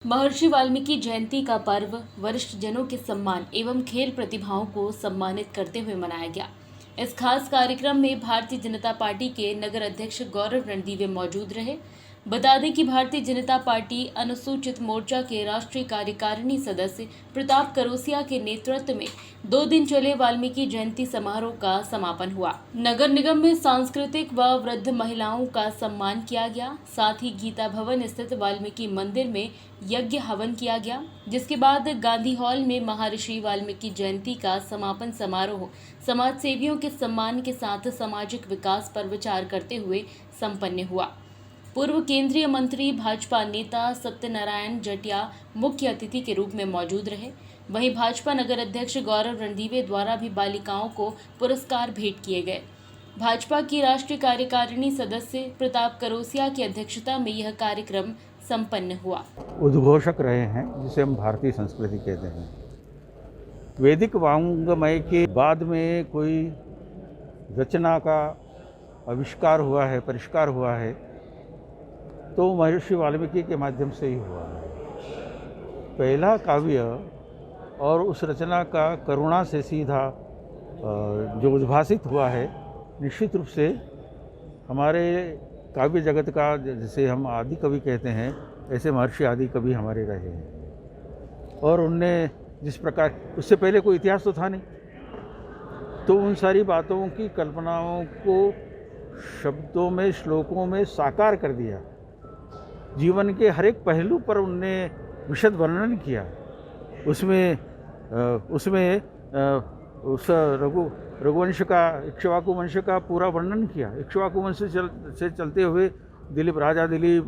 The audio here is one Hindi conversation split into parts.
महर्षि वाल्मीकि जयंती का पर्व वरिष्ठ जनों के सम्मान एवं खेल प्रतिभाओं को सम्मानित करते हुए मनाया गया। इस खास कार्यक्रम में भारतीय जनता पार्टी के नगर अध्यक्ष गौरव रणदीवे मौजूद रहे। बता दें कि भारतीय जनता पार्टी अनुसूचित मोर्चा के राष्ट्रीय कार्यकारिणी सदस्य प्रताप करोसिया के नेतृत्व में 2 दिन चले वाल्मीकि जयंती समारोह का समापन हुआ। नगर निगम में सांस्कृतिक व वृद्ध महिलाओं का सम्मान किया गया। साथ ही गीता भवन स्थित वाल्मीकि मंदिर में यज्ञ हवन किया गया, जिसके बाद गांधी हॉल में महर्षि वाल्मीकि जयंती का समापन समारोह समाज सेवियों के सम्मान के साथ सामाजिक विकास पर विचार करते हुए संपन्न हुआ। पूर्व केंद्रीय मंत्री भाजपा नेता सत्यनारायण जटिया मुख्य अतिथि के रूप में मौजूद रहे। वहीं भाजपा नगर अध्यक्ष गौरव रणदीवे द्वारा भी बालिकाओं को पुरस्कार भेंट किए गए। भाजपा की राष्ट्रीय कार्यकारिणी सदस्य प्रताप करोसिया की अध्यक्षता में यह कार्यक्रम संपन्न हुआ। उद्घोषक रहे हैं, जिसे हम भारतीय संस्कृति कहते हैं। वैदिक वांग्मय के बाद में कोई रचना का आविष्कार हुआ है, परिष्कार हुआ है, तो महर्षि वाल्मीकि के माध्यम से ही हुआ है। पहला काव्य और उस रचना का करुणा से सीधा जो उद्भासित हुआ है, निश्चित रूप से हमारे काव्य जगत का, जिसे हम आदि कवि कहते हैं, ऐसे महर्षि आदि कवि हमारे रहे हैं। और उनने जिस प्रकार, उससे पहले कोई इतिहास तो था नहीं, तो उन सारी बातों की कल्पनाओं को शब्दों में, श्लोकों में साकार कर दिया। जीवन के हर एक पहलू पर उनने विशद वर्णन किया। उसमें उस रघुवंश का, इक्ष्वाकु वंश का पूरा वर्णन किया। इक्ष्वाकु वंश से चलते हुए दिलीप, राजा दिलीप,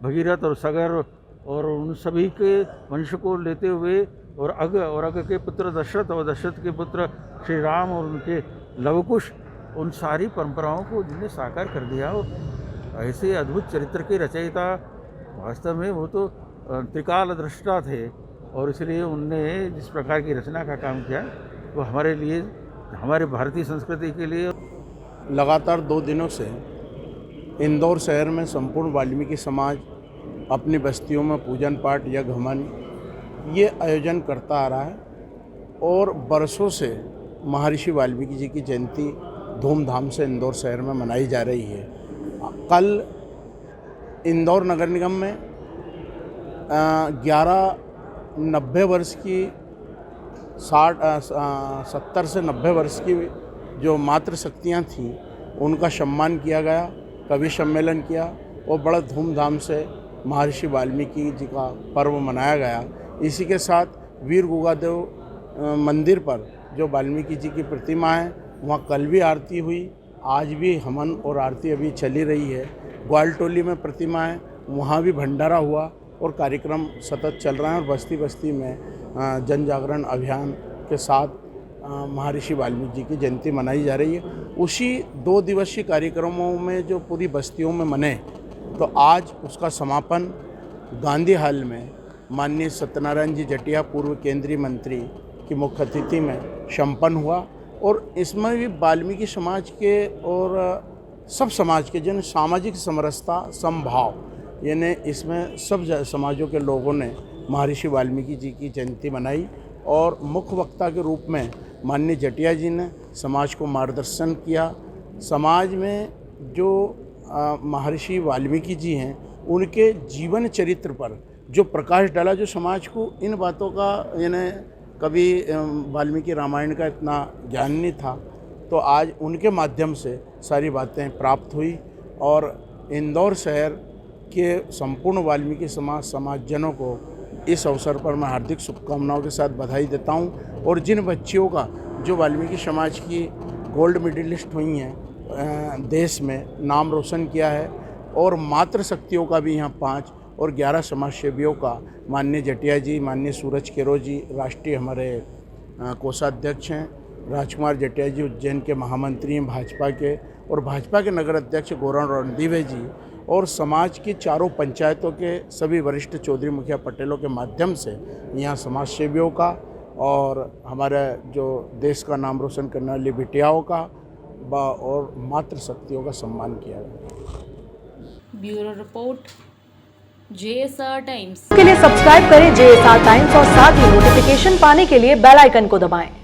भगीरथ और सगर और उन सभी के वंश को लेते हुए, और अग के पुत्र दशरथ और दशरथ के पुत्र श्री राम और उनके लवकुश, उन सारी परंपराओं को जिन्हें साकार कर दिया। और ऐसे अद्भुत चरित्र के रचयिता वास्तव में वो तो त्रिकाल दृष्टा थे, और इसलिए उनने जिस प्रकार की रचना का काम किया, वो हमारे लिए, हमारे भारतीय संस्कृति के लिए। लगातार 2 दिनों से इंदौर शहर में संपूर्ण वाल्मीकि समाज अपनी बस्तियों में पूजन पाठ, यज्ञ हवन ये आयोजन करता आ रहा है, और बरसों से महर्षि वाल्मीकि जी की जयंती धूमधाम से इंदौर शहर में मनाई जा रही है। कल इंदौर नगर निगम में 90 वर्ष की 70 से 90 वर्ष की जो मातृशक्तियाँ थीं, उनका सम्मान किया गया, कवि सम्मेलन किया, और बड़ा धूमधाम से महर्षि वाल्मीकि जी का पर्व मनाया गया। इसी के साथ वीर गुगादेव मंदिर पर जो वाल्मीकि जी की प्रतिमा है, वहाँ कल भी आरती हुई, आज भी हवन और आरती अभी चली रही है। ग्वालटोली में प्रतिमा है, वहाँ भी भंडारा हुआ, और कार्यक्रम सतत चल रहा है। और बस्ती बस्ती में जन जागरण अभियान के साथ महर्षि वाल्मीकि जी की जयंती मनाई जा रही है। उसी 2 दिवसीय कार्यक्रमों में जो पूरी बस्तियों में मने, तो आज उसका समापन गांधी हॉल में माननीय सत्यनारायण जी जटिया पूर्व केंद्रीय मंत्री की मुख्य अतिथि में संपन्न हुआ। और इसमें भी वाल्मीकि समाज के और सब समाज के जिन सामाजिक समरसता, समभाव, यानी इसमें सब समाजों के लोगों ने महर्षि वाल्मीकि जी की जयंती मनाई। और मुख्य वक्ता के रूप में माननीय जटिया जी ने समाज को मार्गदर्शन किया। समाज में जो महर्षि वाल्मीकि जी हैं, उनके जीवन चरित्र पर जो प्रकाश डाला, जो समाज को इन बातों का, यानी कभी वाल्मीकि रामायण का इतना ज्ञान नहीं था, तो आज उनके माध्यम से सारी बातें प्राप्त हुई। और इंदौर शहर के संपूर्ण वाल्मीकि समाजजनों को इस अवसर पर मैं हार्दिक शुभकामनाओं के साथ बधाई देता हूं। और जिन बच्चियों का, जो वाल्मीकि समाज की गोल्ड मेडलिस्ट हुई हैं, देश में नाम रोशन किया है, और मातृशक्तियों का भी यहाँ 5 और 11 समाजसेवियों का माननीय जटिया जी, माननीय सूरज केरो जी राष्ट्रीय हमारे कोषाध्यक्ष हैं, राजकुमार जटिया जी उज्जैन के महामंत्री हैं भाजपा के, और भाजपा के नगर अध्यक्ष गौरव रणदीवे जी, और समाज की चारों पंचायतों के सभी वरिष्ठ चौधरी मुखिया पटेलों के माध्यम से यहाँ समाज सेवियों का और हमारे जो देश का नाम रोशन करने वाली बिटियाओं का और मातृशक्तियों का सम्मान किया गया। ब्यूरो रिपोर्ट, JSR टाइम्स के लिए सब्सक्राइब करें JSR टाइम्स और साथ ही नोटिफिकेशन पाने के लिए बेल आइकन को दबाएं।